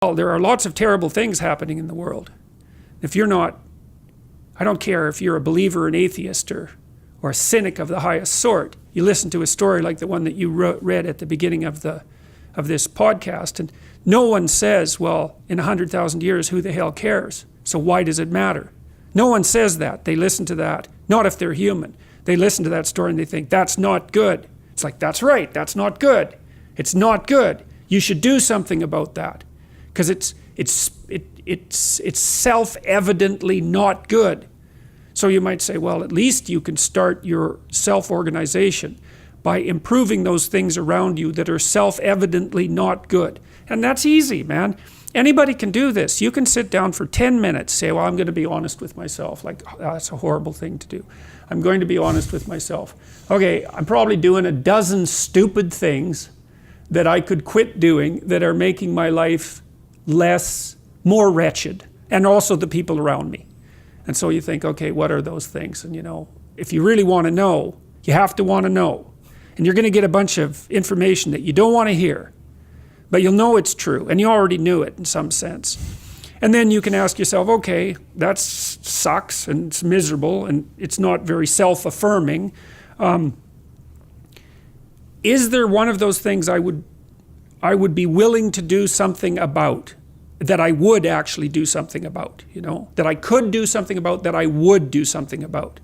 well, there are lots of terrible things happening in the world. If you're not, I don't care if you're a believer or an atheist or a cynic of the highest sort, you listen to a story like the one that you read at the beginning of this podcast, and no one says, well, in 100,000 years, who the hell cares? So why does it matter? No one says that. They listen to that, not if they're human. They listen to that story and they think, that's not good. It's like, that's right, that's not good. It's not good. You should do something about that. Because it's self-evidently not good. So you might say, well, at least you can start your self-organization by improving those things around you that are self-evidently not good. And that's easy, man. Anybody can do this. You can sit down for 10 minutes, say, well, I'm going to be honest with myself. Like, oh, that's a horrible thing to do. I'm going to be honest with myself. Okay, I'm probably doing a dozen stupid things that I could quit doing that are making my life more wretched, and also the people around me. And so you think, okay, what are those things? And if you really want to know, you have to want to know. And you're going to get a bunch of information that you don't want to hear, but you'll know it's true, and you already knew it in some sense. And then you can ask yourself, okay, that sucks, and it's miserable, and it's not very self-affirming. Is there one of those things I would be willing to do something about, that I would actually do something about, that I could do something about, that I would do something about,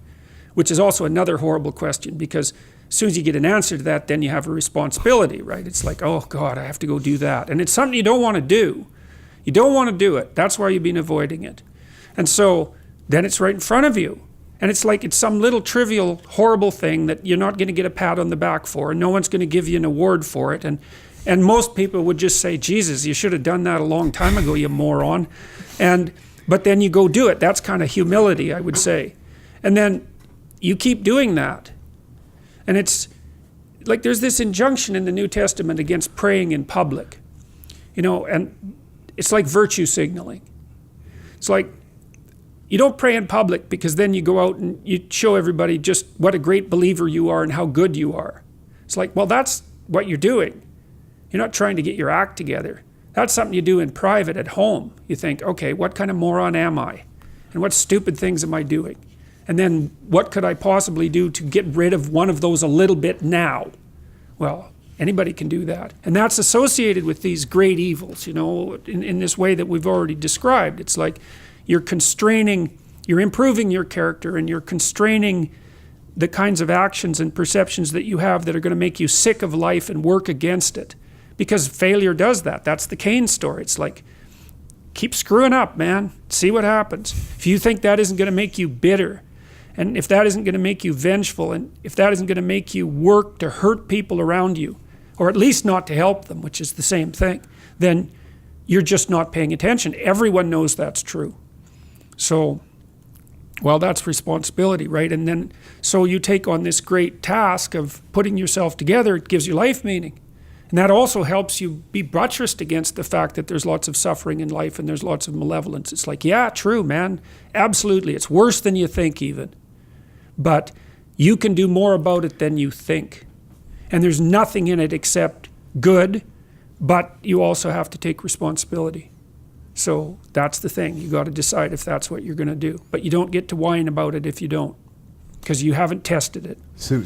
which is also another horrible question, because as soon as you get an answer to that, then you have a responsibility, right? It's like, oh God, I have to go do that. And it's something you don't want to do. You don't want to do it. That's why you've been avoiding it. And so then it's right in front of you. And it's like it's some little trivial, horrible thing that you're not going to get a pat on the back for, and no one's going to give you an award for it. And most people would just say, Jesus, you should have done that a long time ago, you moron. But then you go do it. That's kind of humility, I would say. And then you keep doing that. And it's like there's this injunction in the New Testament against praying in public. And it's like virtue signaling. It's like you don't pray in public because then you go out and you show everybody just what a great believer you are and how good you are. It's like, well, that's what you're doing. You're not trying to get your act together. That's something you do in private at home. You think, okay, what kind of moron am I? And what stupid things am I doing? And then what could I possibly do to get rid of one of those a little bit now? Well, anybody can do that. And that's associated with these great evils, in this way that we've already described. It's like you're improving your character, and you're constraining the kinds of actions and perceptions that you have that are going to make you sick of life and work against it. Because failure does that. That's the Cain story. It's like, keep screwing up, man. See what happens. If you think that isn't going to make you bitter, and if that isn't going to make you vengeful, and if that isn't going to make you work to hurt people around you, or at least not to help them, which is the same thing, then you're just not paying attention. Everyone knows that's true. So, well, that's responsibility, right? And then, so you take on this great task of putting yourself together. It gives you life meaning. And that also helps you be buttressed against the fact that there's lots of suffering in life and there's lots of malevolence. It's like, yeah, true, man. Absolutely. It's worse than you think even. But you can do more about it than you think. And there's nothing in it except good, but you also have to take responsibility. So that's the thing. You got to decide if that's what you're going to do. But you don't get to whine about it if you don't, because you haven't tested it. So